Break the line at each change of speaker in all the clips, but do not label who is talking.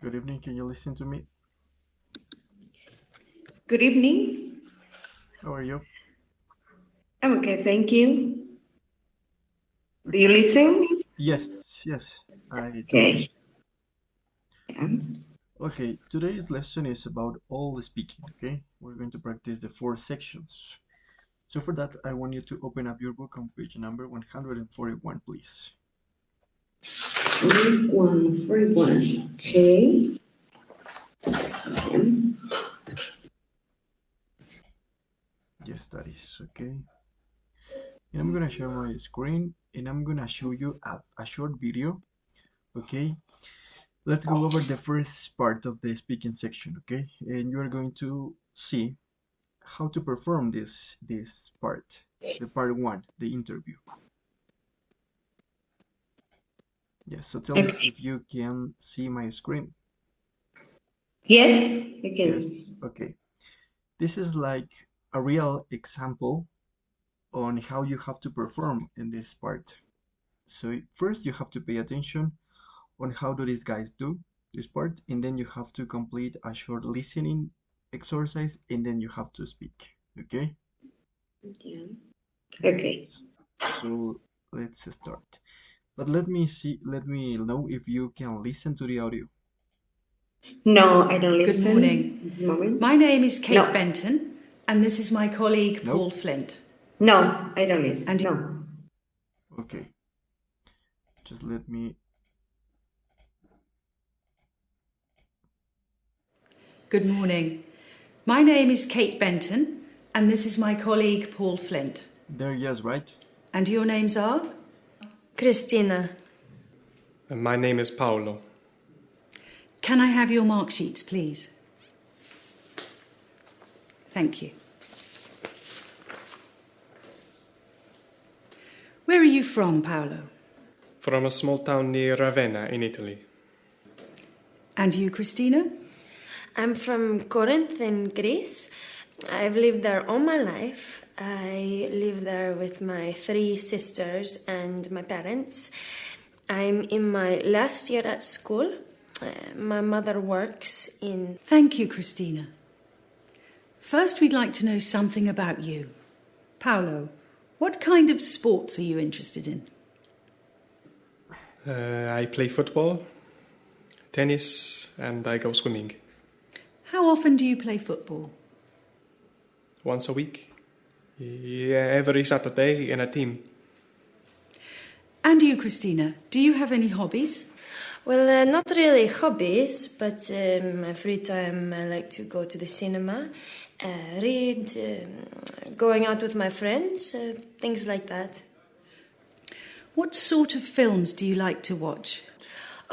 Good evening. Can you listen to me?
Good evening.
How are you?
I'm okay, thank you. Do you listen?
Yes, yes, I do.
Okay. Yeah.
Okay, today's lesson is about all speaking, okay? We're going to practice the four sections. So for that, I want you to open up your book on page number 141, please.
Week 141. Okay.
Yes, that is, okay? And I'm gonna share my screen and I'm gonna show you a short video, okay? Let's go over the first part of the speaking section, okay? And you are going to see how to perform this part, the part one, the interview. Yes, so tell me
Okay.
if you can see my screen.
Yes, you
Yes,
can.
okay. This is like a real example on how you have to perform in this part. So first you have to pay attention on how do these guys do this part, and then you have to complete a short listening exercise, and then you have to speak. Okay?
Yeah. Okay.
Yes. So let's start. But let me know if you can listen to the audio.
No, I don't
Good
listen
morning.
at this moment.
My name is Kate
No.
Benton, and this is my colleague
No?
Paul Flint.
No, I don't listen.
And
No.
Okay. Just let me.
good morning. My name is Kate Benton, and this is my colleague Paul Flint.
There, yes, right?
And your names are?
Christina.
And my name is Paolo.
Can I have your mark sheets, please? Thank you. Where are you from, Paolo?
From a small town near Ravenna in Italy.
And you, Christina?
I'm from Corinth in Greece. I've lived there all my life. I live there with my 3 sisters and my parents. I'm in my last year at school. My mother works in...
Thank you, Christina. First, we'd like to know something about you. Paolo, what kind of sports are you interested in?
I play football, tennis, and I go swimming.
How often do you play football?
Once a week. Yeah, every Saturday in a team.
And you, Christina, do you have any hobbies?
Well, not really hobbies, but my free time I like to go to the cinema, read, going out with my friends, things like that.
What sort of films do you like to watch?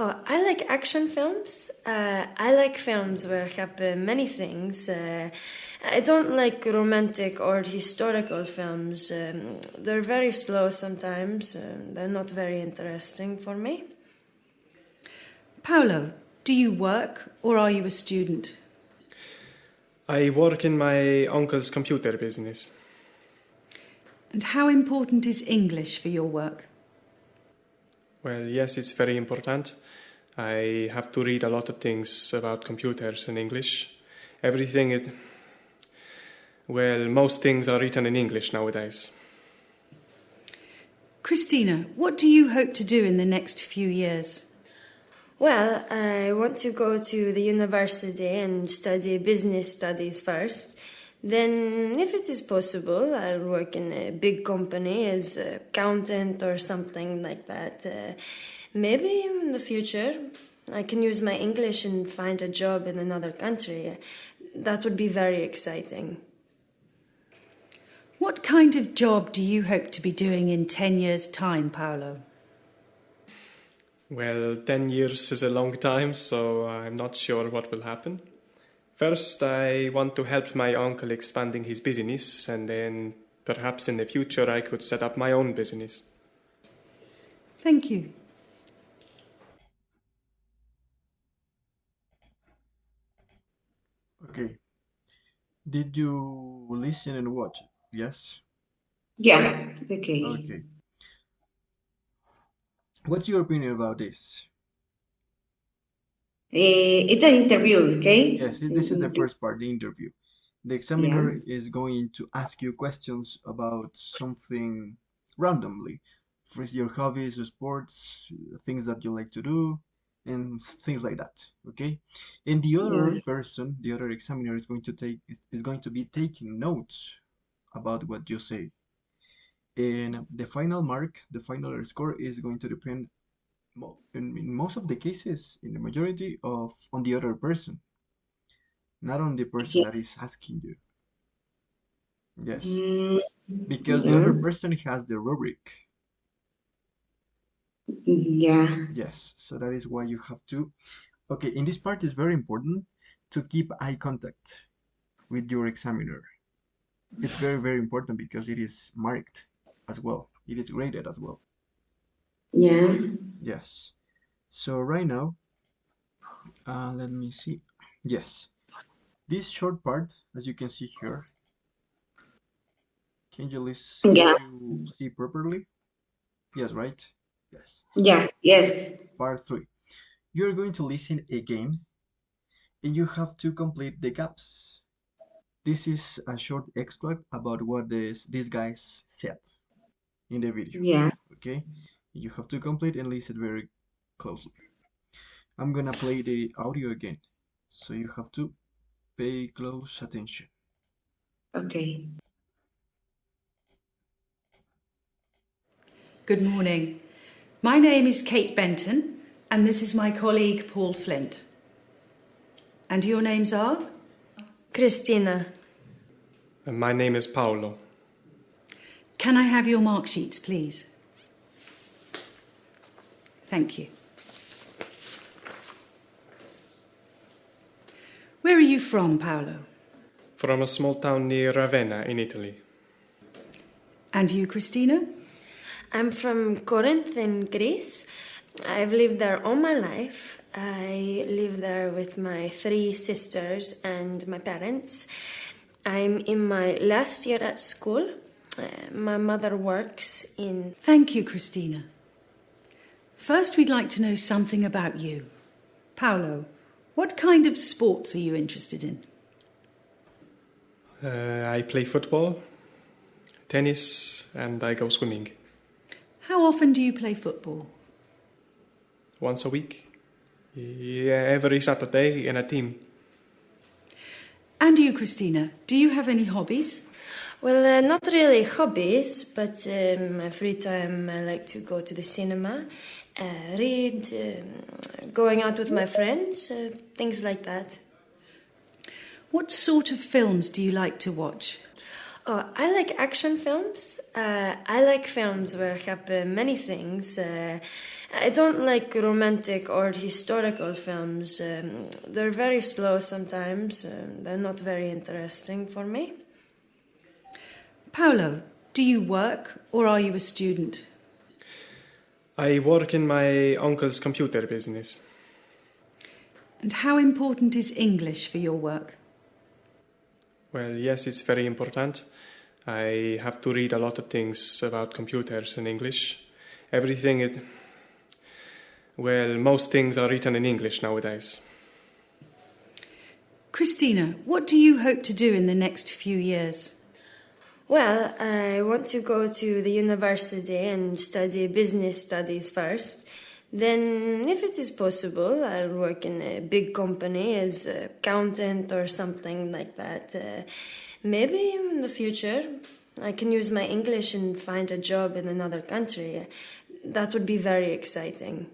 Oh, I like action films. I like films where happen many things. I don't like romantic or historical films. They're very slow sometimes. They're not very interesting for me.
Paolo, do you work or are you a student?
I work in my uncle's computer business.
And how important is English for your work?
Well, yes, it's very important. I have to read a lot of things about computers in English. Everything is... Well, most things are written in English nowadays.
Christina, what do you hope to do in the next few years?
Well, I want to go to the university and study business studies first. Then, if it is possible, I'll work in a big company as an accountant or something like that. Maybe in the future, I can use my English and find a job in another country. That would be very exciting.
What kind of job do you hope to be doing in 10 years' time, Paolo?
Well, 10 years is a long time, so I'm not sure what will happen. First, I want to help my uncle expanding his business, and then perhaps in the future I could set up my own business.
Thank you.
Okay. Did you listen and watch? Yes?
Yeah, it's okay.
Okay. What's your opinion about this?
It's an interview, okay?
Yes, this is the first part, the interview. The examiner is going to ask you questions about something randomly. First, your hobbies, sports, things that you like to do, and things like that. Okay, and the other
Yeah.
person, the other examiner, is going to be taking notes about what you say, and the final mark, the final score, is going to depend in most of the cases, in the majority of on the other person, not on the person
Yeah.
that is asking you. Yes,
Mm,
because the
yeah.
other person has the rubric.
Yeah.
Yes, so that is why you have to. Okay, in this part, it's very important to keep eye contact with your examiner. It's very, very important because it is marked as well. It is graded as well.
Yeah.
Yes. So right now, let me see. Yes, this short part, as you can see here, can
Yeah.
you see properly? Yes, right? Yes.
Yeah. Yes.
Part 3. You're going to listen again and you have to complete the gaps. This is a short extract about what these guys said in the video.
Yeah.
Okay? You have to complete and listen very closely. I'm gonna play the audio again, so you have to pay close attention.
Okay.
Good morning. My name is Kate Benton, and this is my colleague Paul Flint. And your names are?
Christina.
And my name is Paolo.
Can I have your mark sheets, please? Thank you. Where are you from, Paolo?
From a small town near Ravenna in Italy.
And you, Christina?
I'm from Corinth in Greece. I've lived there all my life. I live there with my 3 sisters and my parents. I'm in my last year at school. My mother works in...
Thank you, Christina. First, we'd like to know something about you. Paolo, what kind of sports are you interested in?
I play football, tennis, and I go swimming.
How often do you play football?
Once a week. Yeah, every Saturday in a team.
And you, Christina, do you have any hobbies?
Well, not really hobbies, but my free time I like to go to the cinema, read, going out with my friends, things like that.
What sort of films do you like to watch?
Oh, I like action films. I like films where happen many things. I don't like romantic or historical films. They're very slow sometimes. They're not very interesting for me.
Paolo, do you work or are you a student?
I work in my uncle's computer business.
And how important is English for your work?
Well, yes, it's very important. I have to read a lot of things about computers in English. Everything is... Well, most things are written in English nowadays.
Christina, what do you hope to do in the next few years?
Well, I want to go to the university and study business studies first. Then, if it is possible, I'll work in a big company as an accountant or something like that. Maybe in the future, I can use my English and find a job in another country. That would be very exciting.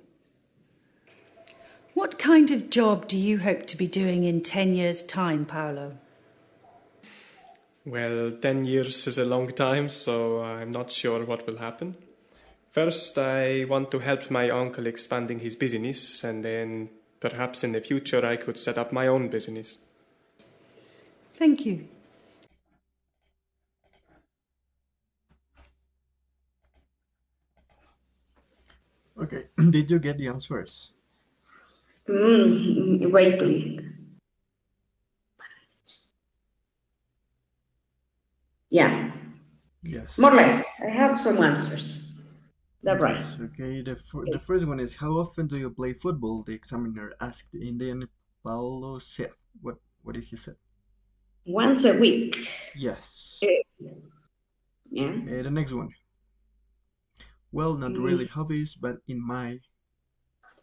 What kind of job do you hope to be doing in 10 years' time, Paolo?
Well, 10 years is a long time, so I'm not sure what will happen. First, I want to help my uncle expanding his business, and then perhaps in the future I could set up my own business.
Thank you.
Okay, did you get the answers?
Wait, please. Yeah,
Yes.
more or less. I have some answers. That's right.
Yes, okay. The first one is, how often do you play football? The examiner asked. And then Paulo said, what did he say?
Once a week.
Yes.
Eh, Yeah.
The next one. Well, not really
Mm,
hobbies, but in my,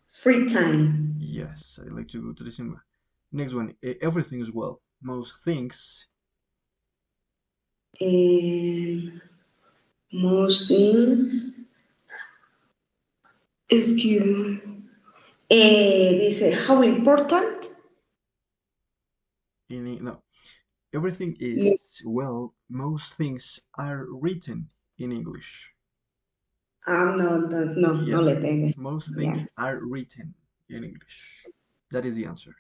free time.
yes, I like to go to the cinema. Next one. Everything is well. Most things.
And most things is you. Dice, how important?
No. Everything
No,
is well. Most things are written in English.
no, that's no, no
Yes.
le pegues.
Most
Yeah.
things are written in English. That is the answer.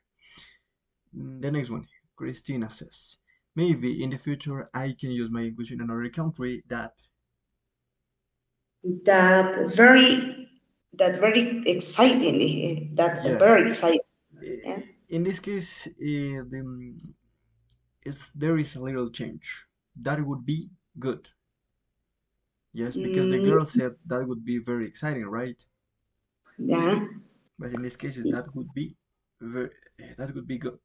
The next one, Christina says, maybe in the future I can use my English in another country that,
That very, that very exciting. That
yes,
very exciting.
eh,
Yeah.
in this case, there is a little change. That would be good. Yes, because the
Mm,
girl said that would be very exciting, right?
yeah.
But in this case, very, that would be good.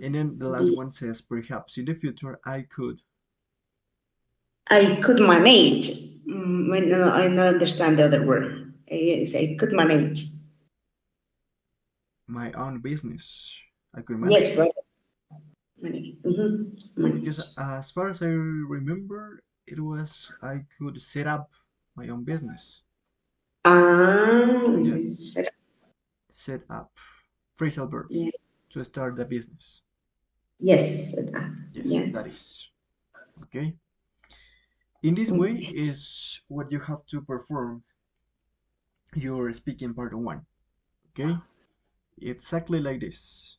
And then the last one says, perhaps in the future I could
I could manage. No, I don't understand the other word. Yes, I could manage.
my own business. I could manage.
Yes, right. Manage.
Because
Manage.
as far as I remember, it was I could set up my own business. Yes,
Set up.
set up. Phrasal verb
Yeah.
to start the business.
Yes, set up.
Yes,
Yeah.
that is. Okay. In this way
Okay.
is what you have to perform your speaking part one. Okay. Exactly like this.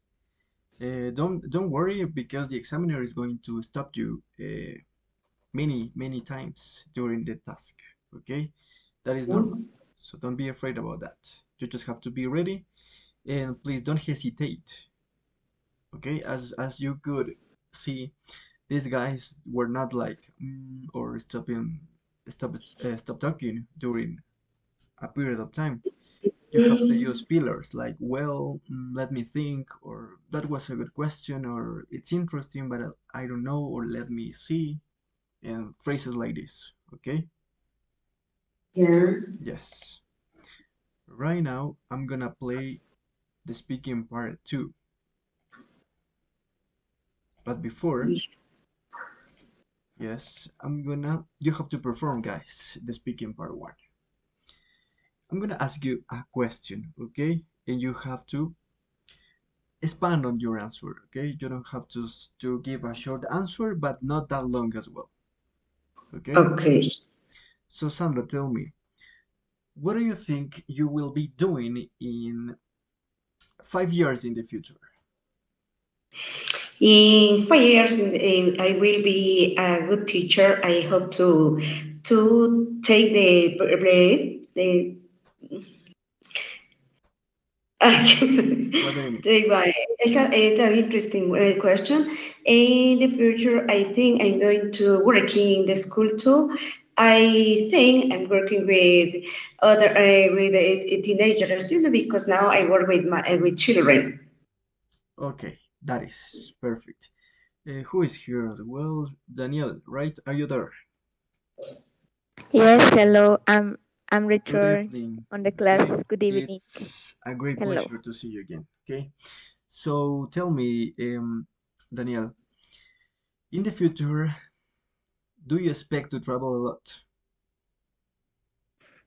Don't worry because the examiner is going to stop you many times during the task. Okay. That is normal.
Mm,
So don't be afraid about that. You just have to be ready and please don't hesitate. Okay, as you could see, these guys were not like or stop talking during a period of time. You have to use fillers like, well, let me think, or that was a good question, or it's interesting, but I don't know, or let me see, and phrases like this. Okay,
yeah.
yes. Right now, I'm gonna play the speaking part two. But before, yes, you have to perform, guys, the speaking part one. I'm gonna ask you a question, okay? And you have to expand on your answer, okay? You don't have to give a short answer, but not that long as well, okay?
Okay.
So Sandra, tell me, what do you think you will be doing in 5 years in the future?
In 5 years, I will be a good teacher. I hope to take the
What do you mean?
take my. I have an interesting question. In the future, I think I'm going to working in the school too. I think I'm working with other with a teenager student because now I work with my with children.
Okay, that is perfect. Who is here as well? Danielle, right? Are you there?
Yes, hello. I'm
Good
Richard
evening.
on the class.
Okay,
Good evening.
it's a great
Hello.
pleasure to see you again. Okay, so tell me, Danielle, in the future, do you expect to travel a lot?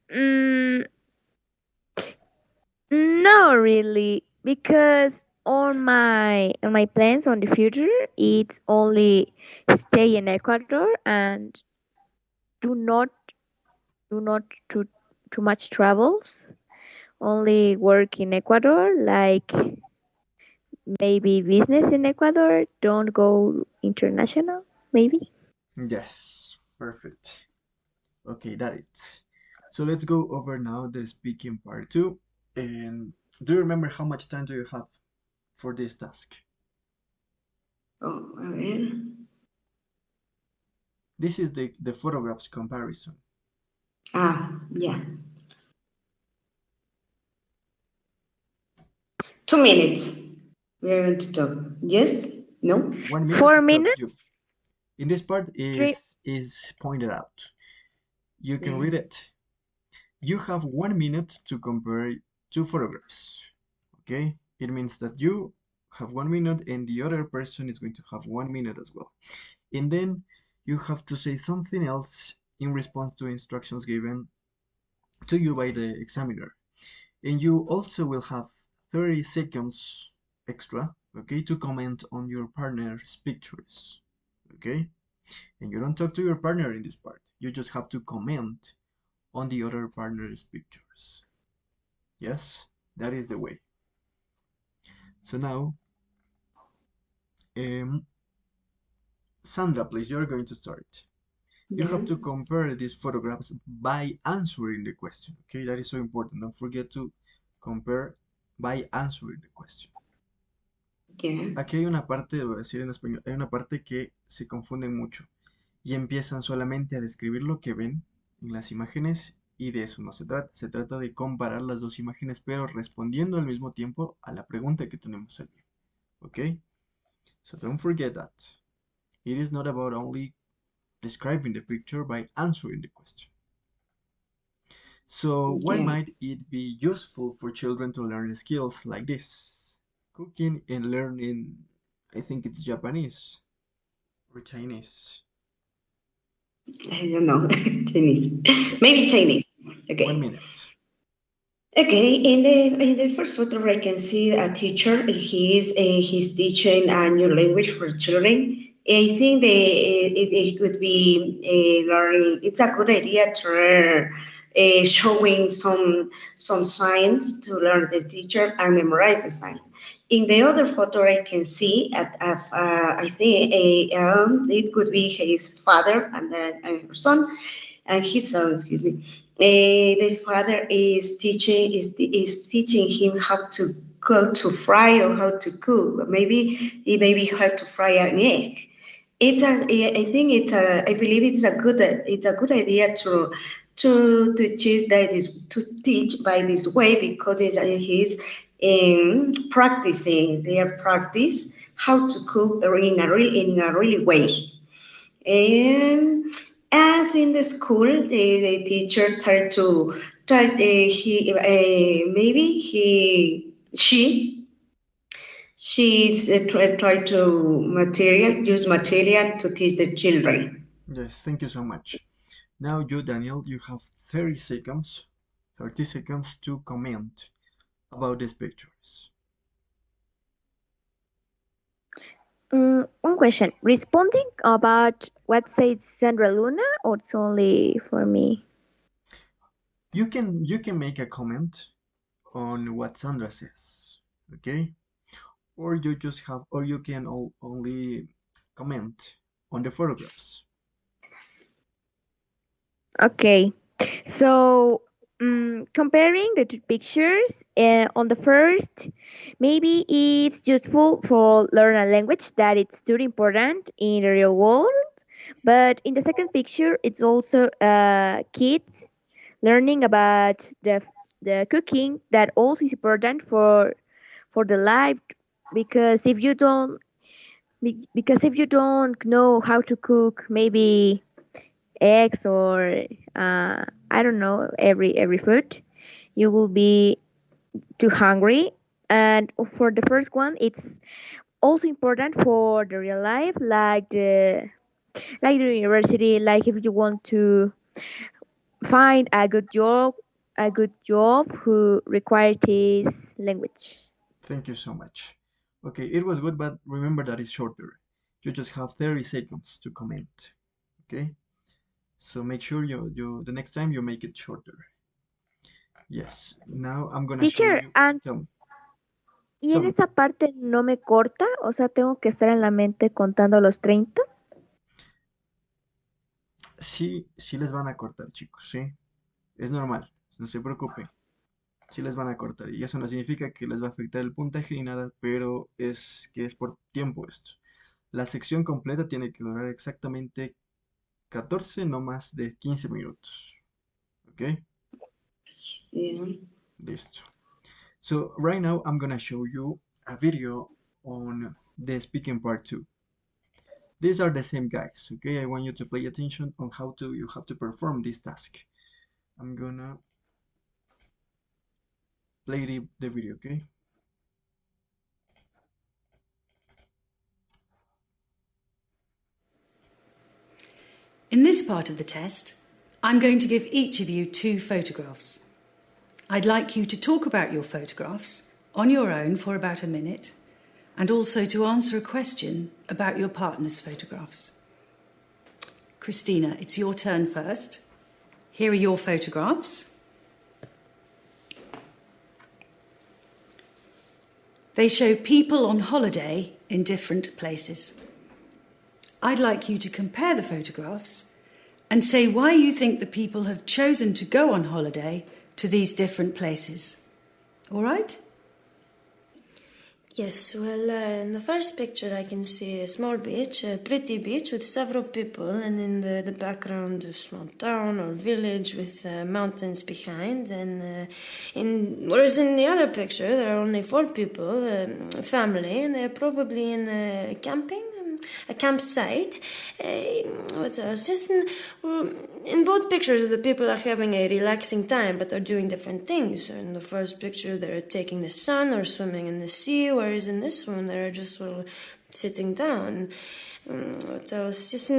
Mm, no, really, because on my plans on the future, it's only stay in Ecuador and do not do not too much travels. Only work in Ecuador, like maybe business in Ecuador. Don't go international, maybe.
Yes, perfect. Okay, that it. So let's go over now the speaking part two. And do you remember how much time do you have for this task?
Oh, a ver.
This is the photographs comparison.
Yeah. 2 minutes. We are going to talk. Yes? No?
1 minute to
Four
talk. You
minutes?
in this part
Three.
is pointed out. You can
Yeah.
read it. You have 1 minute to compare two photographs. Okay? It means that you have 1 minute and the other person is going to have 1 minute as well. And then you have to say something else in response to instructions given to you by the examiner. And you also will have 30 seconds extra, okay, to comment on your partner's pictures, okay? And you don't talk to your partner in this part. You just have to comment on the other partner's pictures. Yes, that is the way. So now, um, Sandra, please, you're going to start. You
Yeah.
have to compare these photographs by answering the question. Okay, that is so important. Don't forget to compare by answering the question.
Yeah.
Aquí hay una parte, voy a decir en español, hay una parte que se confunden mucho y empiezan solamente a describir lo que ven en las imágenes y de eso no se trata. Se trata de comparar las dos imágenes, pero respondiendo al mismo tiempo a la pregunta que tenemos aquí. ¿Ok? So don't forget that. It is not about only describing the picture by answering the question. So, why
Yeah.
might it be useful for children to learn skills like this? Cooking and learning, I think it's Japanese or Chinese.
I don't know. Chinese. Maybe Chinese.
1
Okay.
minute.
Okay, in the first photo, I can see a teacher. He's teaching a new language for children. I think it could be learning. It's a good idea to learn, showing some signs to learn the teacher and memorize the signs. In the other photo, I can see I think it could be his father and then her son and his son, excuse me. The father is teaching him how to go to fry or how to cook. Maybe how to fry an egg. I think I believe it's a good idea to teach by this way because he's practicing their practice how to cook in a really way. Um, as in the school, the teacher tried to try. He maybe he she's try to use material to teach the children.
Yes, thank you so much. Now you, Daniel, you have 30 seconds, 30 seconds to comment about these pictures.
One question. Responding about what said Sandra Luna, or it's only for me?
You can make a comment on what Sandra says, okay? Or you can only comment on the photographs.
Okay. So, comparing the two pictures, on the first, maybe it's useful for learn a language that it's very important in the real world. But in the second picture, it's also kids learning about the cooking that also is important for the life, because if you don't know how to cook maybe eggs or I don't know, every food, you will be too hungry. And for the first one, it's also important for the real life, like the university, like if you want to find a good job who requires this language.
Thank you so much. Okay, it was good, but remember that it's shorter. You just have 30 seconds to comment. Okay? So make sure you the next time you make it shorter. Yes. Now I'm gonna show
Teacher,
you.
and
Tell me.
y
Tell
en
me.
esa parte no me corta, o sea, tengo que estar en la mente contando los 30.
Sí, sí les van a cortar, chicos, sí. Es normal, no se preocupen. Sí les van a cortar. Y eso no significa que les va a afectar el puntaje ni nada, pero es que es por tiempo esto. La sección completa tiene que durar exactamente 14, no más de 15 minutos. Okay,
Yeah.
listo. So right now I'm gonna show you a video on the speaking part too. These are the same guys, okay? I want you to pay attention on how to you have to perform this task. I'm gonna play the video, okay?
In this part of the test, I'm going to give each of you 2 photographs. I'd like you to talk about your photographs on your own for about a minute and also to answer a question about your partner's photographs. Christina, it's your turn first. Here are your photographs. They show people on holiday in different places. I'd like you to compare the photographs and say why you think the people have chosen to go on holiday to these different places. All right?
Yes, well, in the first picture I can see a small beach, a pretty beach with several people, and in the background a small town or village with mountains behind. And whereas in the other picture there are only 4 people, a family, and they're probably in camping. A campsite. What else? Just in both pictures, the people are having a relaxing time, but are doing different things. In the first picture, they're taking the sun or swimming in the sea, whereas in this one, they're just sitting down. What else?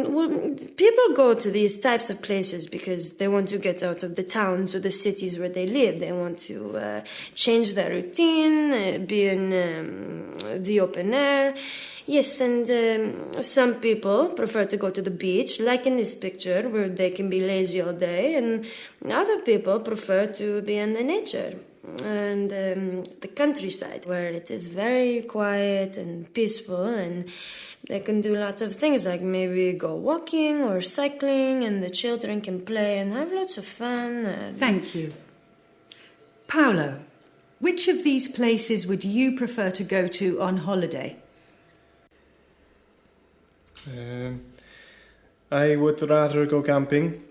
People go to these types of places because they want to get out of the towns or the cities where they live. They want to change their routine, be in the open air. Yes, and some people prefer to go to the beach, like in this picture, where they can be lazy all day, and other people prefer to be in the nature and the countryside, where it is very quiet and peaceful, and they can do lots of things, like maybe go walking or cycling, and the children can play and have lots of fun.
Thank you. Paolo, which of these places would you prefer to go to on holiday?
I would rather go camping.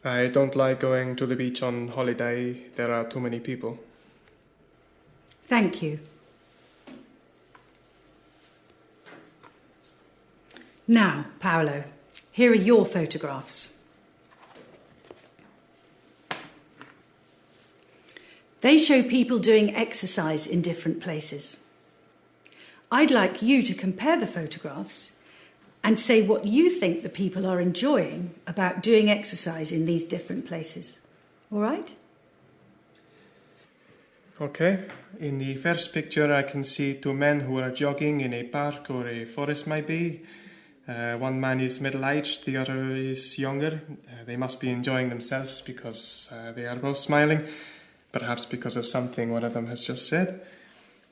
I don't like going to the beach on holiday. There are too many people.
Thank you. Now, Paolo, here are your photographs. They show people doing exercise in different places. I'd like you to compare the photographs and say what you think the people are enjoying about doing exercise in these different places. All right?
Okay. In the first picture, I can see 2 men who are jogging in a park or a forest, might be. One man is middle-aged, the other is younger. They must be enjoying themselves because they are both smiling, perhaps because of something one of them has just said.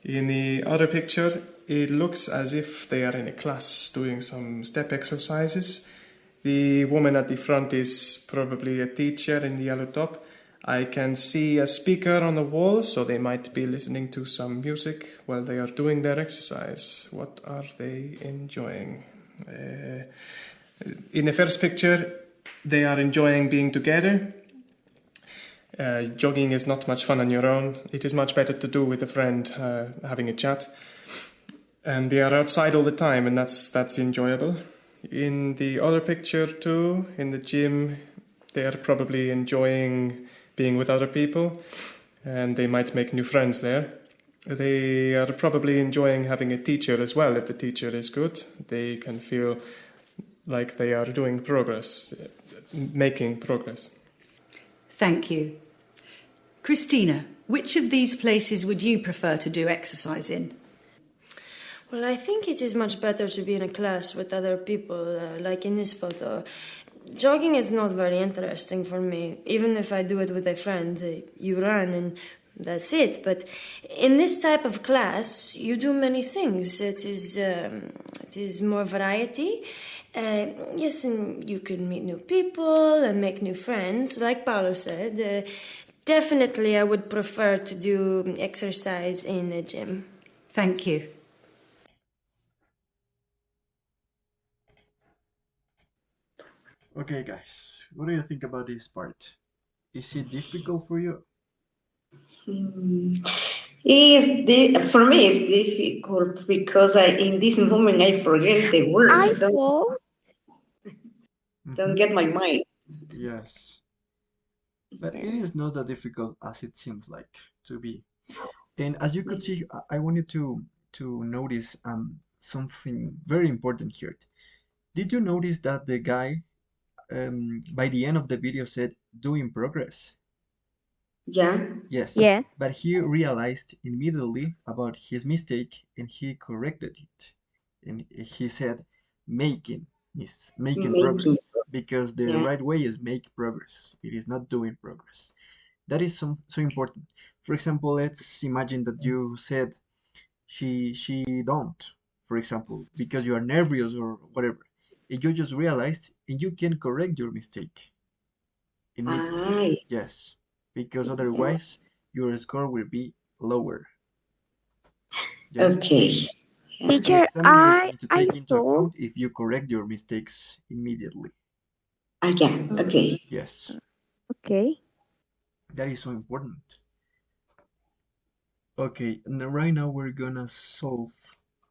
In the other picture, it looks as if they are in a class doing some step exercises. The woman at the front is probably a teacher in the yellow top. I can see a speaker on the wall, so they might be listening to some music while they are doing their exercise. What are they enjoying? In the first picture, they are enjoying being together. Jogging is not much fun on your own. It is much better to do with a friend, having a chat. And they are outside all the time, and that's enjoyable. In the other picture too, in the gym, they are probably enjoying being with other people, and they might make new friends there. They are probably enjoying having a teacher as well. If the teacher is good, they can feel like they are doing progress, making progress.
Thank you. Christina, which of these places would you prefer to do exercise in?
Well, I think it is much better to be in a class with other people, like in this photo. Jogging is not very interesting for me. Even if I do it with a friend, you run and that's it. But in this type of class, you do many things. It is more variety. Yes, and you can meet new people and make new friends. Like Paolo said, definitely I would prefer to do exercise in a gym.
Thank you.
Okay, guys, what do you think about this part? Is it difficult for you?
Mm, for me, it's difficult because in this moment I forget the words.
I
I
thought,
don't
Mhm.
get my mind.
Yes, but
yeah.
it is not that difficult as it seems like to be. And as you could see, I wanted to notice something very important here. Did you notice that the guy by the end of the video said doing progress?
Yeah.
Yes,
Yes.
but he realized immediately about his mistake and he corrected it. And he said making
Making.
progress because the
Yeah.
right way is make progress. It is not doing progress. That is so important. For example, let's imagine that you said she don't, for example, because you are nervous or whatever. And you just realize and you can correct your mistake immediately.
Ah,
Yes, because
yeah.
otherwise your score will be lower. Yes,
Okay. Yeah.
the
Teacher,
examiner is
I
going to
I
take into
saw.
account if you correct your mistakes immediately.
Ah, yeah.
Mm,
Okay.
Yes,
okay.
that is so important. Okay, and right now we're gonna solve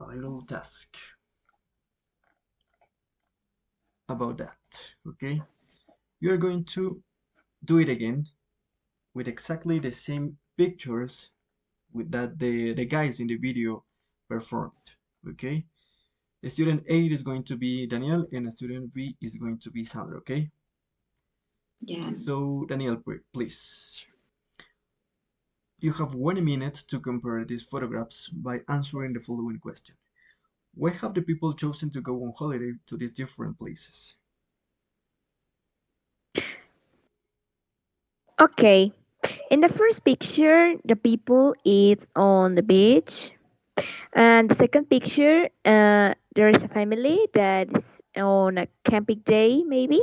a little task about that. Okay, you're going to do it again with exactly the same pictures with that the guys in the video performed. Okay, student A is going to be Daniel and student B is going to be Sandra. Okay,
Yeah.
so Daniel, please. You have 1 minute to compare these photographs by answering the following question. Why have the people chosen to go on holiday to these different places?
Okay. In the first picture, the people is on the beach, and the second picture, there is a family that is on a camping day, maybe.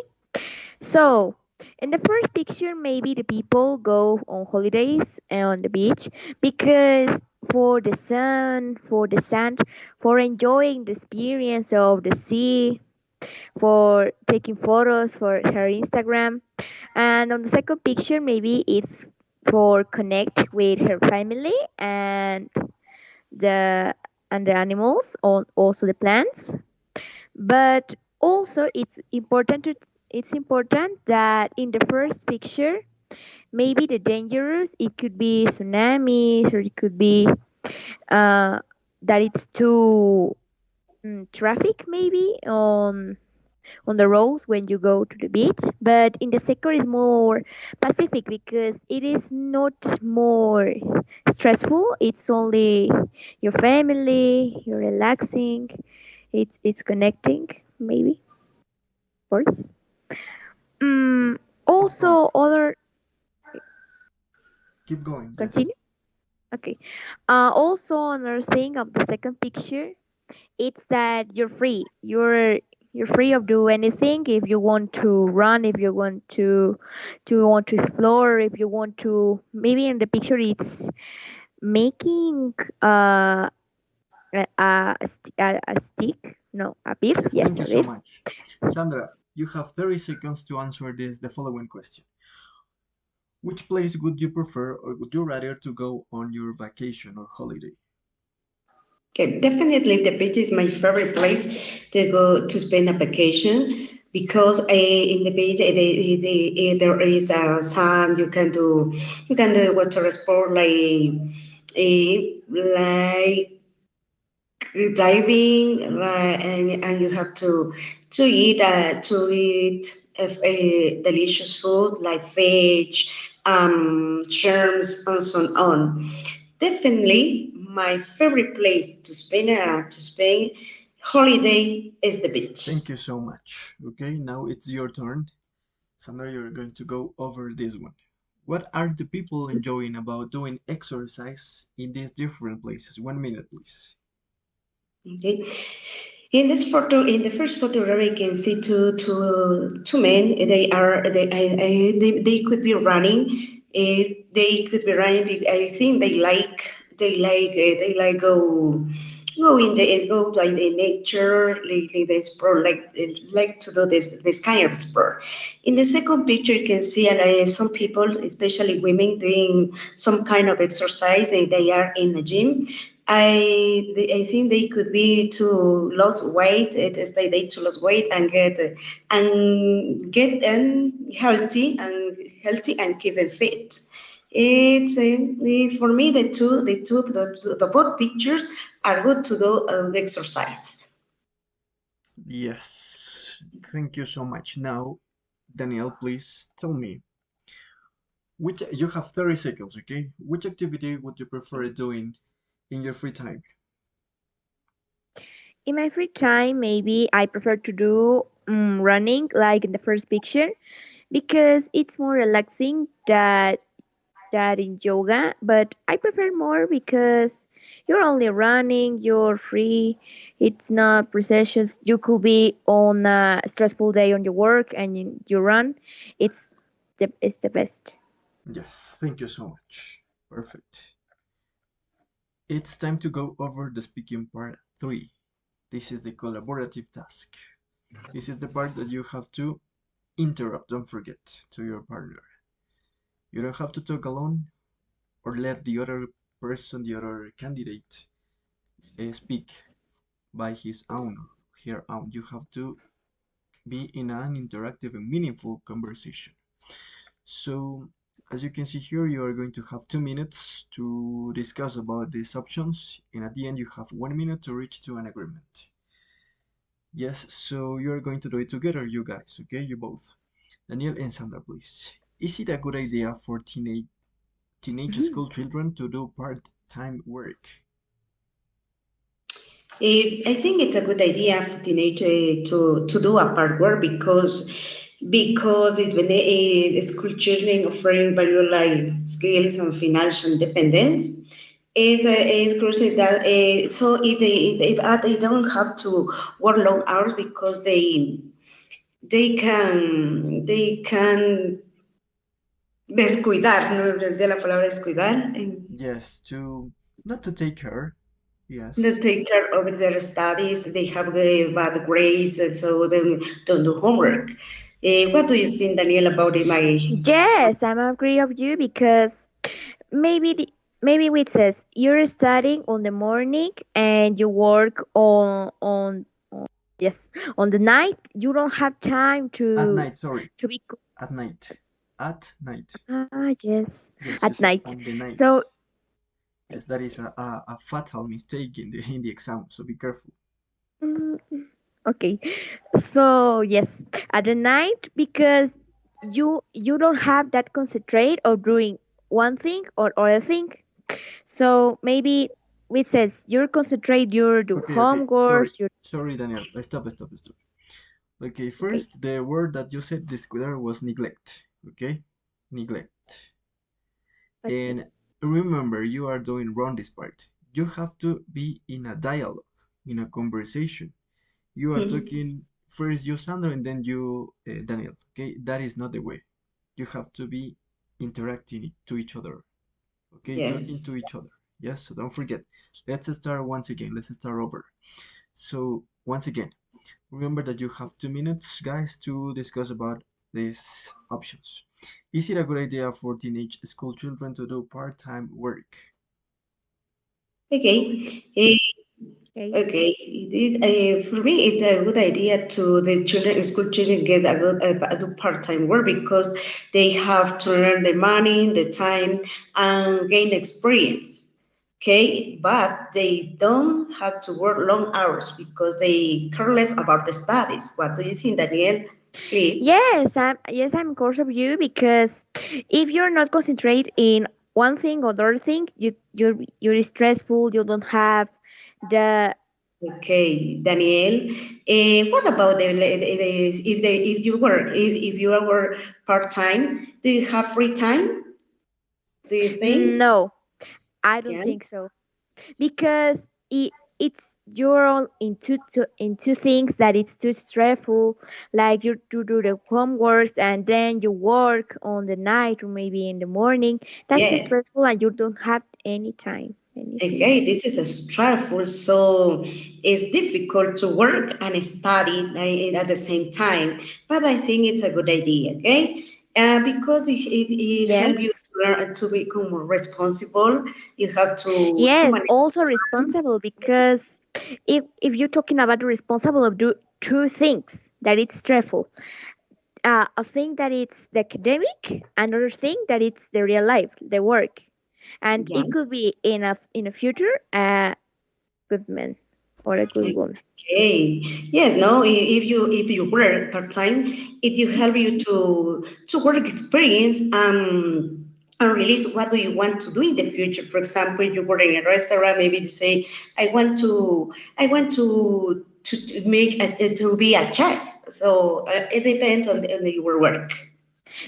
So, in the first picture, maybe the people go on holidays on the beach because for the sun, for the sand, for enjoying the experience of the sea, for taking photos for her Instagram. And on the second picture, maybe it's for connect with her family the and the animals, also the plants. But also, it's important that in the first picture, maybe the dangerous, it could be tsunamis or it could be uh, that it's too traffic maybe on the roads when you go to the beach. But in the sector is more pacific because it is not more stressful. It's only your family, you're relaxing, it's connecting maybe, of course. Mm,
Keep going.
also other
Keep going. Yes.
continue. Okay. Also another thing of the second picture, it's that you're free. You're free of do anything if you want to run, if you want to explore, if you want to maybe in the picture it's making a stick, no, a beef,
Yes.
yes,
Thank
a
you so
beef.
much, Sandra. You have 30 seconds to answer the following question. Which place would you prefer, or would you rather to go on your vacation or holiday?
Okay, definitely the beach is my favorite place to go to spend a vacation because in the beach there is sand. You can do water sport like diving, and you have to eat delicious food like fish, shrimps, and so on. Definitely, my favorite place to spend holiday is the beach.
Thank you so much. Okay, now it's your turn. Sandra, you're going to go over this one. What are the people enjoying about doing exercise in these different places? 1 minute, please.
Okay. In the first photograph, I can see two men. They could be running. They could be running. I think they like go go to the nature, like the sport, like to do this kind of sport. In the second picture, you can see some people, especially women, doing some kind of exercise. They are in the gym. I think they could be to lose weight. It is they to lose weight and healthy and keep it fit. It's for me the both pictures are good to do exercises.
Yes, thank you so much. Now, Daniel, please tell me which you have 30 seconds, okay? Which activity would you prefer doing in your free time?
In my free time, maybe I prefer to do running, like in the first picture, because it's more relaxing that in yoga. But I prefer more because you're only running, you're free. It's not processions. You could be on a stressful day on your work and you run. It's it's the best.
Yes, thank you so much. Perfect. It's time to go over the speaking part 3. This is the collaborative task. This is the part that you have to interrupt, don't forget, to your partner. You don't have to talk alone or let the other person, the other candidate, speak by his own, her own. You have to be in an interactive and meaningful conversation. So, as you can see here, you are going to have 2 minutes to discuss about these options, and at the end, you have 1 minute to reach to an agreement. Yes, so you are going to do it together, you guys, okay? You both. Daniel and Sandra, please. Is it a good idea for teenage
Mhm.
school children to do part-time work?
I think it's a good idea for teenage to do a part work because it's when school children offering valuable life skills and financial independence. It's crucial that so if they don't have to work long hours because they can descuidar, ¿no? De la palabra descuidar,
Yes, to not to take care.
they
Yes.
take care of their studies, they have bad grades, and so they don't do homework. What do you think, Daniel, about it?
Yes, I'm agree of you because maybe maybe it says you're studying on the morning and you work on yes on the night. You don't have time
At night, sorry.
to be
At night. At night.
yes
Yes, you
at
said
night.
on the night.
So
Yes, that is a fatal mistake in the exam, so be careful.
mm, okay, so yes at the night because you don't have that concentrate of doing one thing or other thing. So maybe it says you concentrate, you do
Okay. Sorry.
homework, you
Sorry, Daniel. Stop. Okay,
okay.
first, the word that you said, descuidar, was neglect. Okay? Neglect.
Okay.
And remember, you are doing wrong this part. You have to be in a dialogue, in a conversation. You are
Mhm.
talking first you, Sandra, and then you, Daniel. Okay? That is not the way. You have to be interacting to each other. Okay? Talking
Yes.
to each other. Yes? So don't forget. Let's start once again. Let's start over. So, once again, remember that you have 2 minutes, guys, to discuss about these options. Is it a good idea for teenage school children to do part-time work?
Okay.
Okay.
Okay, it is for me. It's a good idea to the children, school children, get a do part-time work because they have to earn the money, the time, and gain experience. Okay, but they don't have to work long hours because they care less about the studies. What do you think, Daniel? Please.
Yes, I'm of course of you because if you're not concentrate in one thing or the other thing, you're stressful. You don't have the
Okay, Daniel. What about if you were part time? Do you have free time? Do you think?
no. I don't
Yeah.
think so because it's you're all into things that it's too stressful. Like you do the homeworks and then you work on the night or maybe in the morning. That's too
Yes.
stressful and you don't have any time. anything.
Okay, this is a stressful, so it's difficult to work and study at the same time. But I think it's a good idea, okay? Because it helps you
Yes.
to learn to become more responsible. You have to
Yes,
manage
also
your time.
responsible because if you're talking about responsible of do two things that it's stressful, a thing that it's the academic, another thing that it's the real life, the work, and
Yeah.
it could be in a future a good man or a good woman.
Okay. Yes, no, if you work part time, it will help you to work experience and release what do you want to do in the future. For example, you work in a restaurant, maybe you say, I want to make to be a chef. So it depends on your work,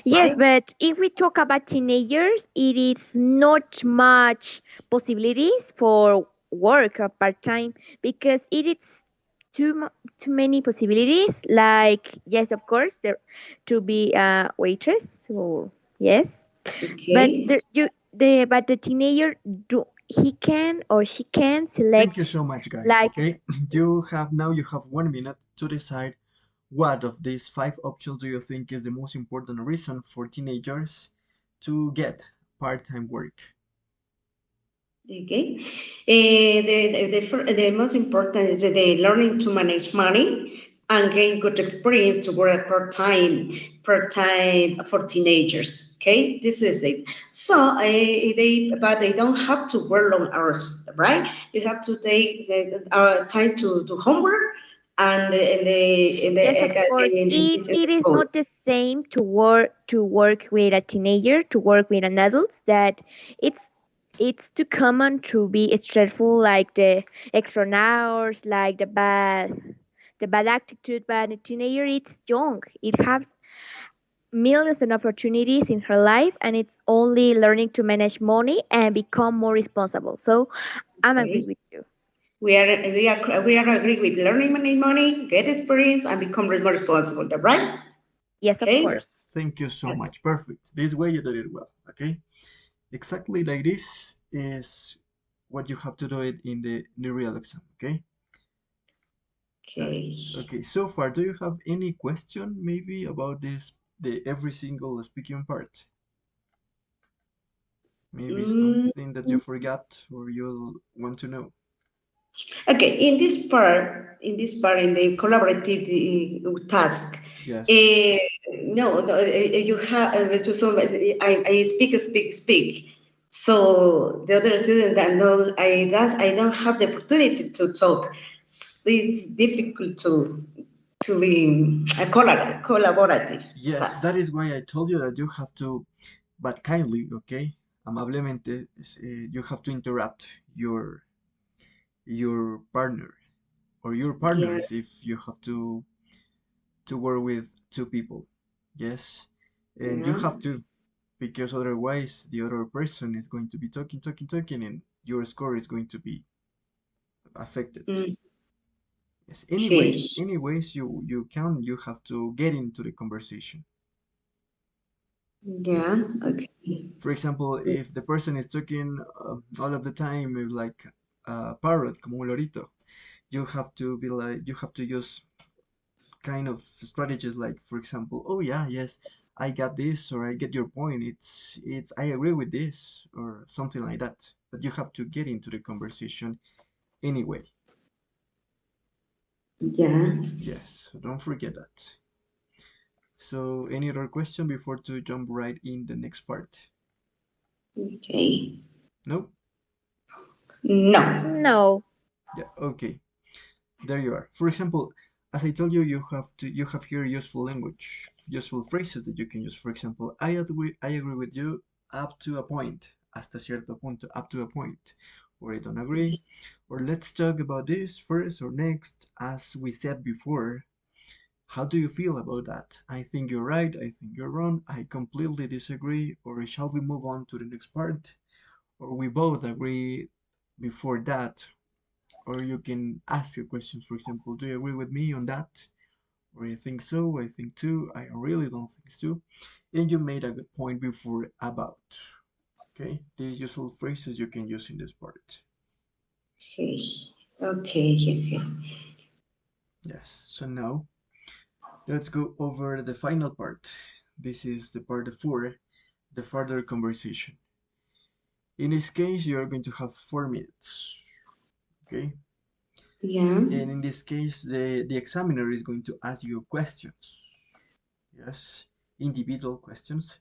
Yes,
right?
but if we talk about teenagers, it is not much possibilities for work or part time because it is too many possibilities. Like yes, of course, there to be a waitress or yes, but
Okay.
the teenager do he can or she can
Thank you
select
so much, guys.
like
Okay, you have 1 minute to decide what of these five options do you think is the most important reason for teenagers to get part-time work.
Okay. The most important is that they learning to manage money and gain good experience to work part time for teenagers. Okay, this is it. So but they don't have to work long hours, right? You have to take time to do homework and
yes, of course.
in
It is
school.
not the same to work with a teenager, to work with an adult. That it's it's too common to be stressful, like the extra hours, like the bad attitude. But a teenager, it's young. It has millions of opportunities in her life, and it's only learning to manage money and become more responsible. So I'm agree
Okay.
with you.
We are agree with learning money, get experience, and become more responsible. Right?
Yes, of
Okay.
Yes,
course.
thank you so much. Perfect. This way you did it well. Okay, exactly like this is what you have to do it in the real exam. Okay.
Okay.
Nice. Okay, so far, do you have any question maybe about this, the every single speaking part? Maybe
Mm,
something that you forgot or you want to know?
okay. In this part, in the collaborative task,
Yes.
uh, no, you have to some. I speak. So the other student that know I don't have the opportunity to talk. It's difficult to be a collaborative
Yes,
task.
that is why I told you that you have to, but kindly, okay, amablemente, you have to interrupt your partner or your
Yeah.
partners if you have to work with two people. Yes, and you
Yeah.
have to because otherwise the other person is going to be talking, and your score is going to be affected.
Mm,
Yes.
okay.
Anyways, you have to get into the conversation.
Yeah. Okay.
For example, if the person is talking all of the time like a parrot, como un lorito, you have to use kind of strategies like, for example, oh yeah, yes, I got this, or I get your point. It's I agree with this, or something like that. But you have to get into the conversation anyway.
Yeah.
Yes, so don't forget that. So, any other question before to jump right in the next part?
Okay.
No?
No.
No.
Yeah, okay. There you are. For example, as I told you, you have here useful language, useful phrases that you can use. For example, I agree with you up to a point, hasta cierto punto, up to a point, or I don't agree, or let's talk about this first or next. As we said before, how do you feel about that? I think you're right. I think you're wrong. I completely disagree. Or shall we move on to the next part? Or we both agree before that, or you can ask a question, for example, do you agree with me on that? Or I think so, I think too, I really don't think so. And you made a good point before about. Okay, these useful phrases you can use in this part.
Okay. Okay. Okay.
Yes, so now let's go over the final part. This is the part 4, the further conversation. In this case, you are going to have 4 minutes. Okay,
Yeah.
and in this case, the examiner is going to ask you questions. Yes, individual questions,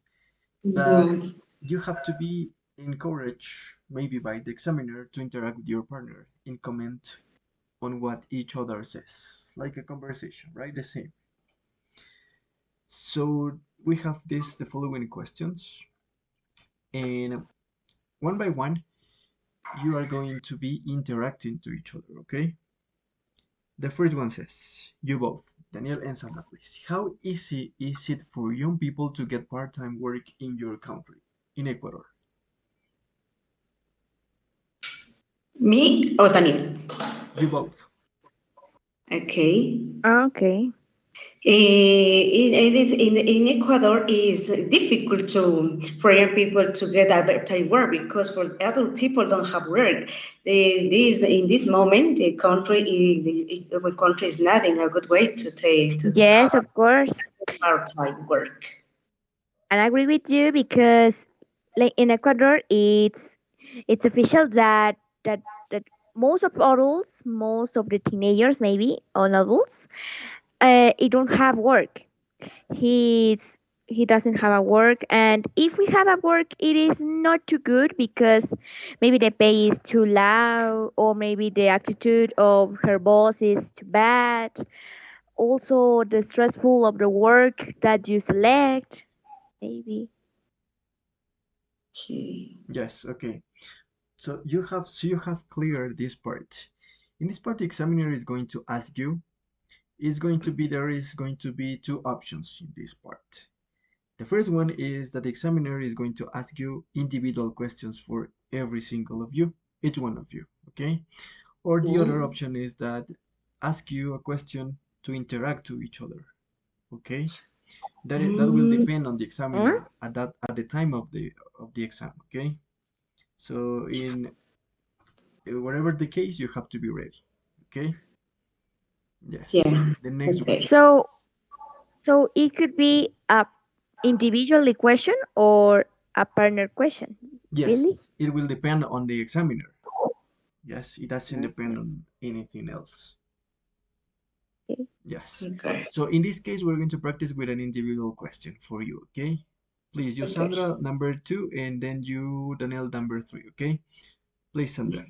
but
Yeah.
you have to be encouraged, maybe by the examiner, to interact with your partner and comment on what each other says, like a conversation, right? The same. So we have the following questions, and one by one, you are going to be interacting to each other, okay? The first one says, you both, Daniel and Sandra, please. How easy is it for young people to get part-time work in your country, in Ecuador?
Me or Daniel?
You both.
Okay.
Okay.
In Ecuador, is difficult for young people to get adult work because for adult people don't have work. In this moment, the country is not in a good way to
Yes,
have
of course.
part-time work.
And I agree with you because like in Ecuador it's official that most of adults, most of the teenagers maybe or adults, he don't have work. He's he doesn't have a work, and if we have a work it is not too good because maybe the pay is too low or maybe the attitude of her boss is too bad, also the stressful of the work that you select maybe.
Okay.
Yes, okay. So you have cleared this part. In this part, the examiner is going to ask you, there is going to be two options in this part. The first one is that the examiner is going to ask you individual questions for every single of you, each one of you, okay? Or the
Yeah.
other option is that ask you a question to interact to each other, okay? That will
Mm,
depend on the
Hmm?
examiner at the time of the exam, okay? So in whatever the case, you have to be ready, okay? Yes.
yeah.
The next one.
Okay.
So it could be a individually question or a partner question.
Yes,
Really?
it will depend on the examiner. Yes, it doesn't depend on anything else.
Okay.
Yes.
Okay.
So in this case, we're going to practice with an individual question for you, okay? Please, you,
Okay.
Sandra, number 2, and then you, Daniel, number 3, okay? Please, Sandra,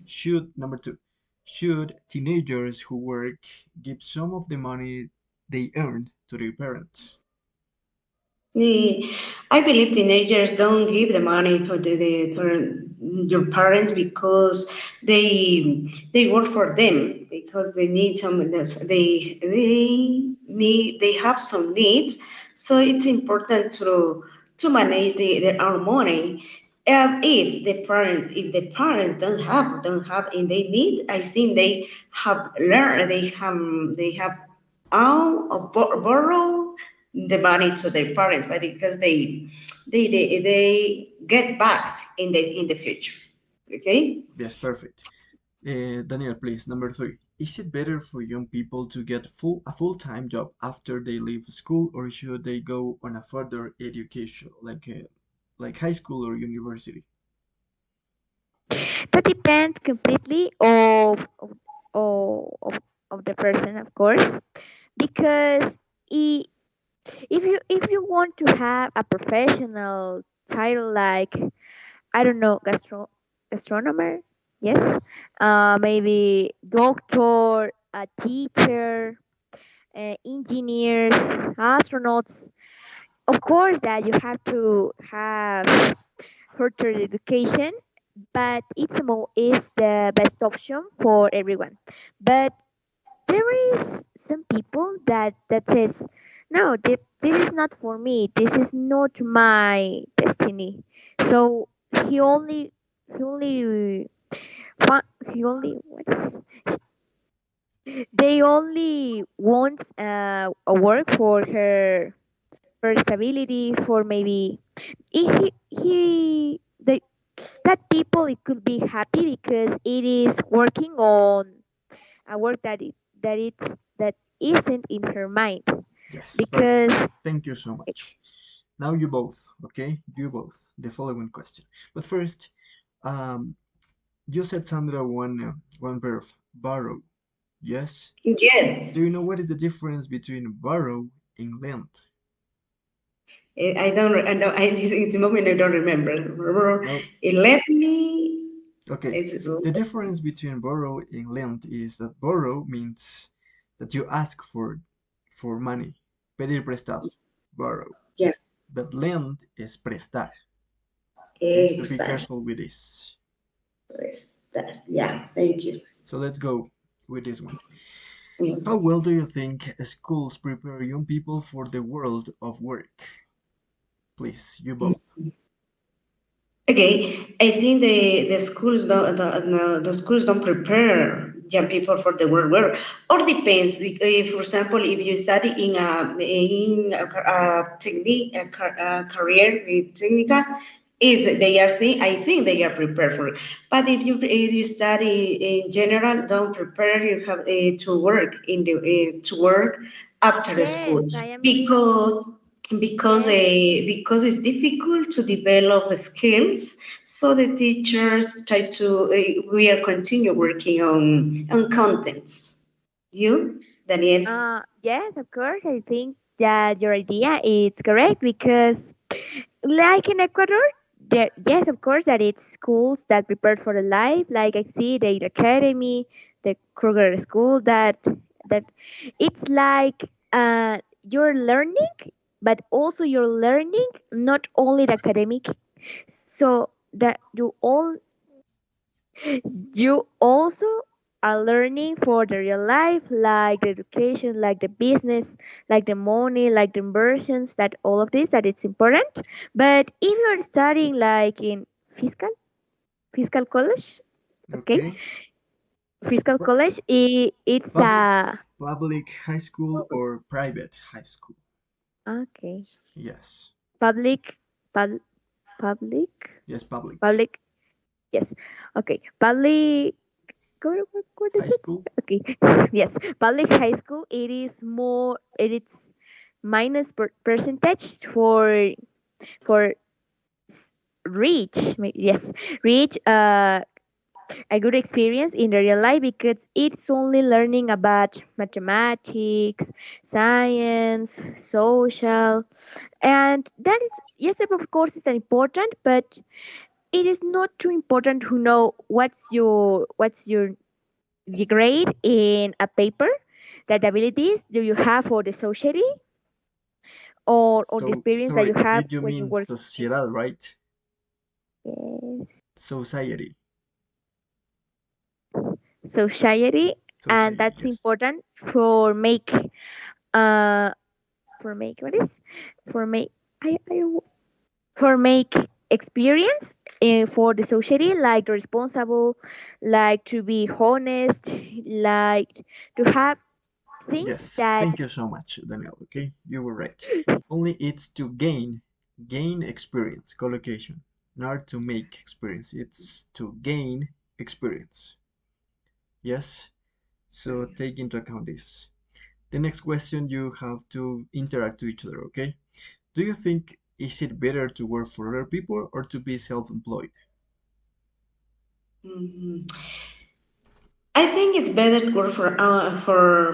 number 2, should teenagers who work give some of the money they earn to their parents?
Eh, I believe teenagers don't give the money for your parents because they work for them because they need they have some needs, so it's important to manage their own money. If the parents don't have and they need, I think they have learned they have own or borrow the money to their parents, but because they get back in the future. Okay.
Yes, perfect. Daniel, please, number 3. Is it better for young people to get a full-time job after they leave school, or should they go on a further education, like high school or university?
That depends completely of, of the person, of course, because i- if you want to have a professional title like I don't know gastronomer, yes,
Yes.
maybe doctor, a teacher, engineers, astronauts. Of course, that you have to have further education, but is the best option for everyone. But there is some people that says, no, this is not for me. This is not my destiny. So he only he only he only what is they only want a work for stability for maybe he the that people it could be happy because it is working on a work that isn't in her mind
Yes, perfect.
because
Thank you so much. Now you both, okay? You both. The following question. But first, um, you said Sandra one verb, borrow. Yes.
Yes.
Do you know what is the difference between borrow and lend?
I don't. I know. It's a moment I don't remember.
Well,
It let me.
okay.
It's
The difference between borrow and lend is that borrow means that you ask for money. Pedir prestado. Borrow.
yeah.
But lend is prestar. Okay, so be
Exactly.
careful with this.
That. Yeah.
Yes.
Thank you.
So let's go with this one. How
Mm.
well do you think schools prepare young people for the world of work? Please, you both.
Okay, I think the schools don't prepare young people for the world work, or depends. For example, if you study in a technique a career with technica, it's they are think I think they are prepared for it. But if you study in general, don't prepare you have to work in the to work after
yes,
school
I am agree.
because
Yes,
because it's difficult to develop skills, so the teachers try to we are continue working on contents. You, Daniel?
yes, of course. I think that your idea is correct because, like in Ecuador, yes, of course, that it's schools that prepare for the life. Like I see the academy, the Kruger School. That it's like you're learning, but also you're learning not only the academic. So that you also are learning for the real life, like the education, like the business, like the money, like the inversions, that all of this that it's important. But if you're studying like in fiscal fiscal college, okay,
Okay.
fiscal
Pu-
college, it's
Public,
a
public high school or private high school?
okay
Yes.
public pub, public
Yes, public.
public yes okay public what is
High
it?
school?
Okay, yes, public high school. It is more. It is minus percentage for yes, reach a good experience in the real life because it's only learning about mathematics, science, social, and that is yes, of course, it's important, but it is not too important to know what's your grade in a paper, that abilities do you have for the society or the
So,
experience that you
sorry,
have
you
when you
mean
work.
sociedad, right?
Yes,
Society.
society, and
Society,
that's
yes.
important for make uh for make what is for make I for make experience for the society, like responsible, like to be honest, like to have things
Yes,
that
thank you so much, Daniel. Okay, you were right. Only it's to gain experience, collocation, not to make experience. It's to gain experience. Yes, so take into account this. The next question you have to interact to each other, okay? Do you think is it better to work for other people or to be self-employed?
Mhm. I think it's better to work for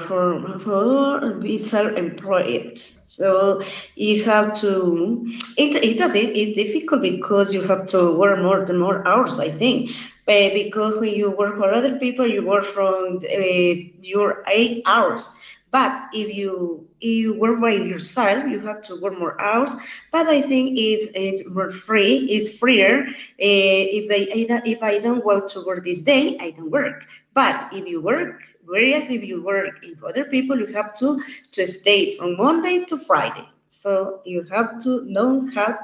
be self-employed. So you have to. It's difficult because you have to work more hours. I think, because when you work for other people, you work from your 8 hours. But if you work by yourself, you have to work more hours. But I think it's more free. It's freer. If I don't want to work this day, I don't work. But if you work, whereas if you work with other people, you have to stay from Monday to Friday. So you have to not have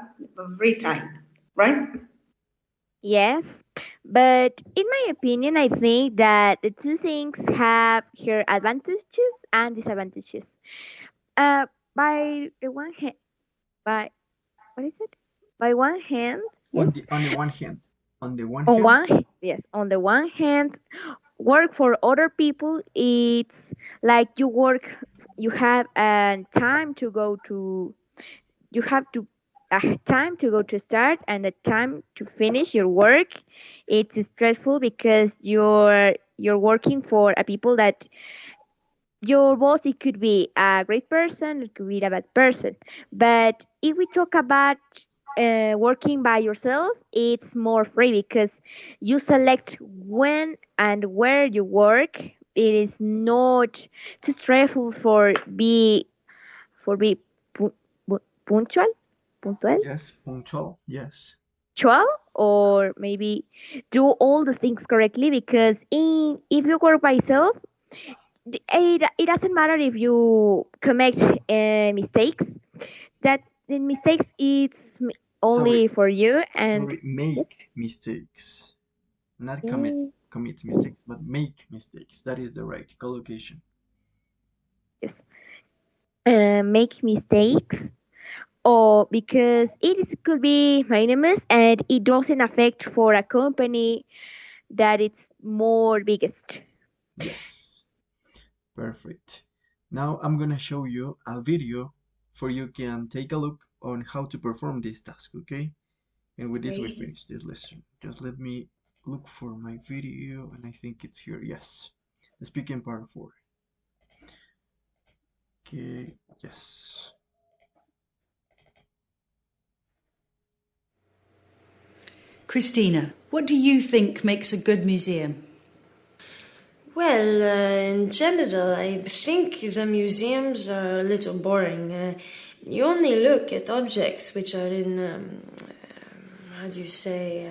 free time, right?
yes, but in my opinion, I think that the two things have their advantages and disadvantages. Uh, by the one hand, by what is it? By one hand, yes.
On the one hand. On the one
On
hand,
on the one hand, work for other people, it's like you have time to go to you have to a time to go to start and a time to finish your work. It's stressful because you're working for a people that your boss, it could be a great person, it could be a bad person. But if we talk about working by yourself, it's more free because you select when and where you work. It is not too stressful for be punctual, punctual,
yes, punctual, yes.
punctual, or maybe do all the things correctly. Because if you work by yourself, it doesn't matter if you commit mistakes. That the mistakes it's
Sorry,
only for you. And
sorry,
yes,
make mistakes. Not
mm,
commit mistakes, but make mistakes. That is the right collocation.
yes. Make mistakes, or because could be minimous and it doesn't affect for a company that it's more biggest.
Yes, perfect. Now I'm gonna show you a video for you can take a look on how to perform this task, okay? And with this we
Okay.
finish this lesson. Just let me look for my video and I think it's here. Yes. The speaking part 4. Okay, yes.
Christina, what do you think makes a good museum?
Well, in general, I think the museums are a little boring. You only look at objects which are in, how do you say,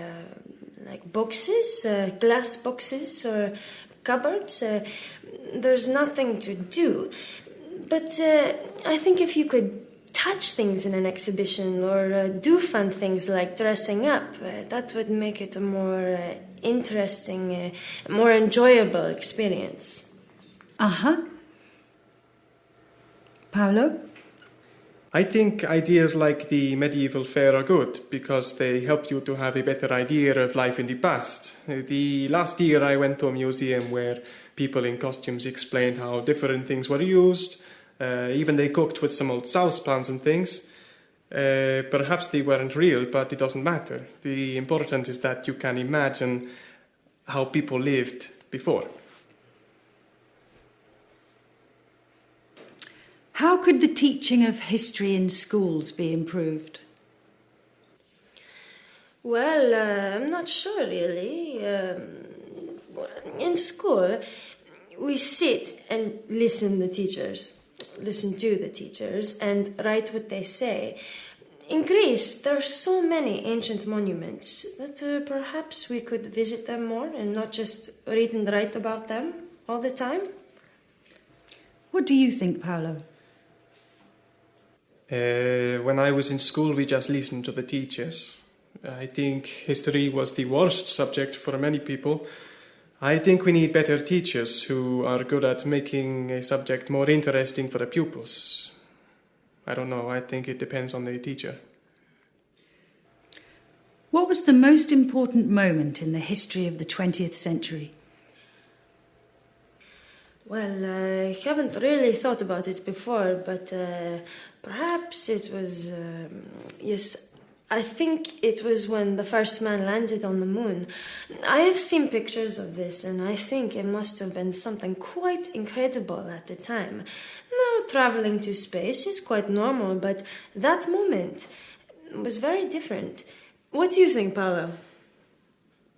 like boxes, glass boxes or cupboards. There's nothing to do. But I think if you could touch things in an exhibition or do fun things like dressing up, that would make it a more interesting, more enjoyable experience.
Uh-huh. Paolo?
I think ideas like the medieval fair are good because they help you to have a better idea of life in the past. The last year I went to a museum where people in costumes explained how different things were used. Even they cooked with some old saucepans and things. Perhaps they weren't real, but it doesn't matter. The important is that you can imagine how people lived before.
How could the teaching of history in schools be improved?
Well, I'm not sure really. In school, we sit and listen to the teachers and write what they say. In Greece, there are so many ancient monuments that perhaps we could visit them more and not just read and write about them all the time.
What do you think, Paolo?
When I was in school, we just listened to the teachers. I think history was the worst subject for many people. I think we need better teachers who are good at making a subject more interesting for the pupils. I don't know, I think it depends on the teacher.
What was the most important moment in the history of the 20th century?
Well, I haven't really thought about it before, but perhaps it was, yes, I think it was when the first man landed on the moon. I have seen pictures of this, and I think it must have been something quite incredible at the time. Now, traveling to space is quite normal, but that moment was very different. What do you think, Paolo?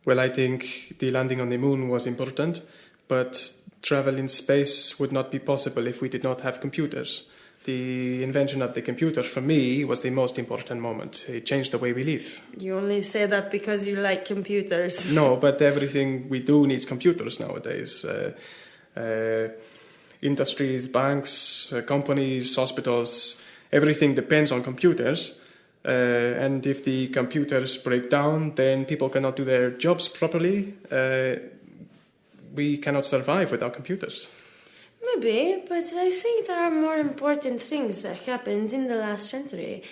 Well, I think the landing on the moon was important, but travel in space would not be possible if we did not have computers. The invention of the computer, for me, was the most important moment. It changed the way we live.
You only say that because you like computers.
No, but everything we do needs computers nowadays. Industries, banks, companies, hospitals, everything depends on computers. And if the computers break down, then people cannot do their jobs properly. We cannot survive without computers.
Maybe, but I think there are more important things that happened in the last century.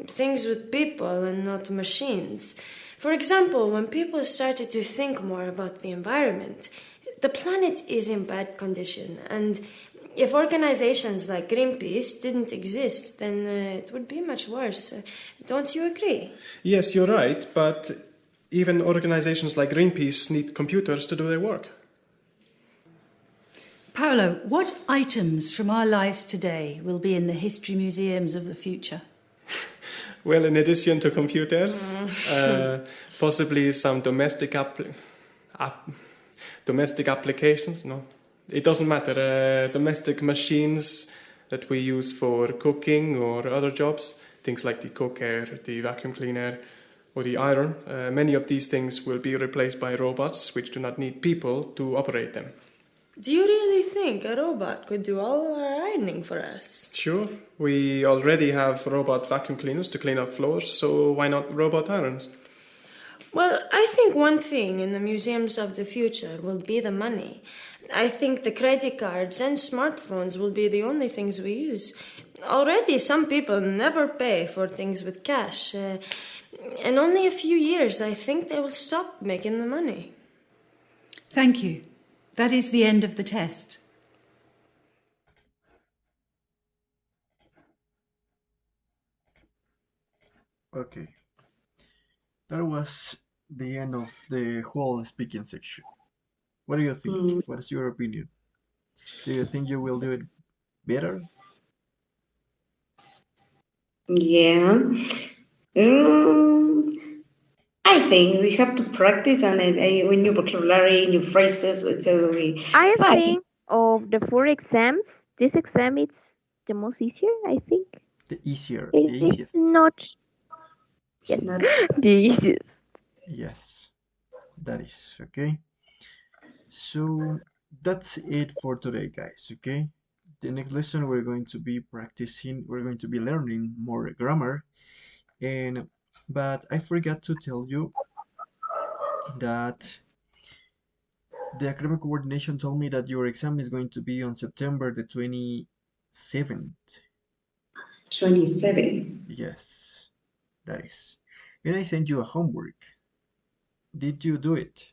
Things with people and not machines. For example, when people started to think more about the environment, the planet is in bad condition, and if organizations like Greenpeace didn't exist, then it would be much worse. Don't you agree?
Yes, you're right, but even organizations like Greenpeace need computers to do their work.
Paolo, what items from our lives today will be in the history museums of the future?
Well, in addition to computers, possibly some domestic applications. No, it doesn't matter. Domestic machines that we use for cooking or other jobs, things like the cooker, the vacuum cleaner, or the iron. Many of these things will be replaced by robots, which do not need people to operate them.
Do you really think a robot could do all our ironing for us?
Sure, we already have robot vacuum cleaners to clean up floors, so why not robot irons?
Well, I think one thing in the museums of the future will be the money. I think the credit cards and smartphones will be the only things we use. Already, some people never pay for things with cash. In only a few years, I think they will stop making the money.
Thank you. That is the end of the test.
Okay. That was the end of the whole speaking section. What do you think? What is your opinion? Do you think you will do it better?
Yeah. I think we have to practice on it, new vocabulary, new phrases. So
I
but
think of the 4 exams, this exam is the most easier, I think.
The easier, the
It's
easiest.
not
it's
yes,
not.
the easiest.
Yes, that is okay. So that's it for today, guys. Okay. The next lesson we're going to be practicing, we're going to be learning more grammar, and but I forgot to tell you that the academic coordination told me that your exam is going to be on September the 27th.
27.
Yes, that is. And I sent you a homework. Did you do it?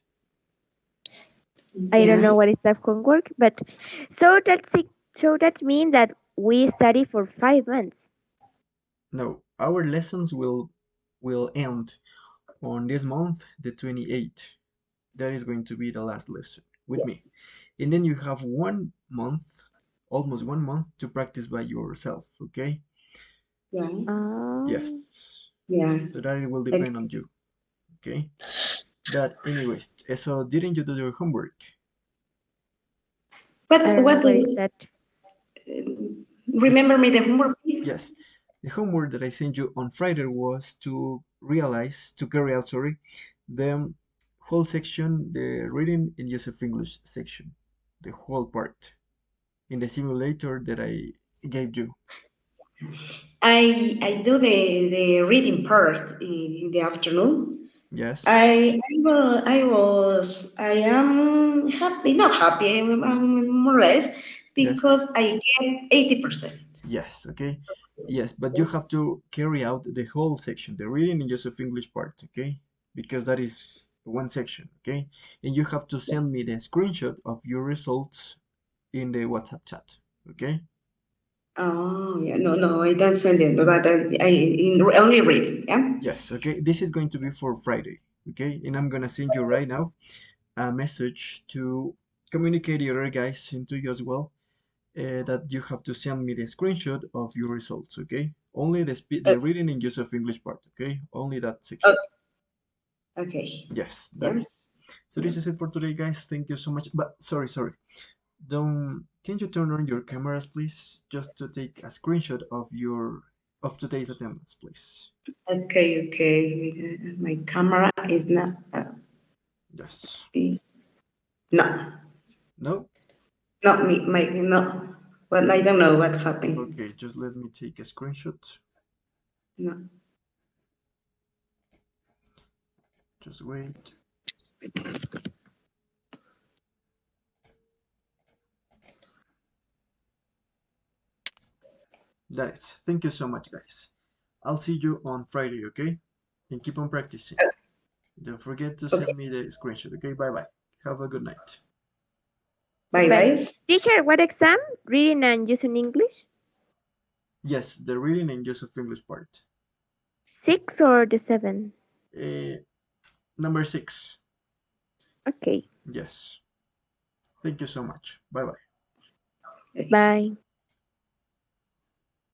I don't
Yeah.
know what is that homework, but so that's it. So that means that we study for 5 months.
No, our lessons will end on this month, the 28th. That is going to be the last lesson with me. And then you have 1 month, almost 1 month to practice by yourself, okay?
Yeah.
Yes.
Yeah.
So that it will depend on you, okay? But anyways, so didn't you do your homework?
I
But
don't know
what
what is that.
remember me the homework, please?
Yes. The homework that I sent you on Friday was to carry out, sorry, the whole section, the reading and use of English section, the whole part in the simulator that I gave you.
I do the reading part in the afternoon.
Yes.
I am happy, not happy, I'm more or less,
Yes.
because I get 80%.
Yes. Okay. Yes, but you have to carry out the whole section, the reading and use of English part, okay? Because that is one section, okay? And you have to send me the screenshot of your results in the WhatsApp chat, okay?
Oh, yeah, no, I don't send it, but only read, yeah?
Yes, okay. This is going to be for Friday, okay? And I'm gonna send you right now a message to communicate the other guys and to you as well, that you have to send me the screenshot of your results, okay? Only the reading and use of English part, okay? Only that section.
Okay.
Yes, that
Yeah.
is. So this is it for today, guys. Thank you so much. But sorry. Can you turn on your cameras, please? Just to take a screenshot of today's attendance, please.
Okay. My camera is not.
Yes.
No,
No?
not me. No. Well, I don't know what happened.
Okay, just let me take a screenshot.
No.
Just wait. That is. Thank you so much, guys. I'll see you on Friday, okay? And keep on practicing. Don't forget to
Okay.
send me the screenshot. Okay, bye bye. Have a good night.
Bye bye.
Teacher, what exam? Reading and using English?
Yes, the reading and use of English part.
6 or the 7?
Number 6.
Okay.
Yes. Thank you so much. Bye bye.
Bye.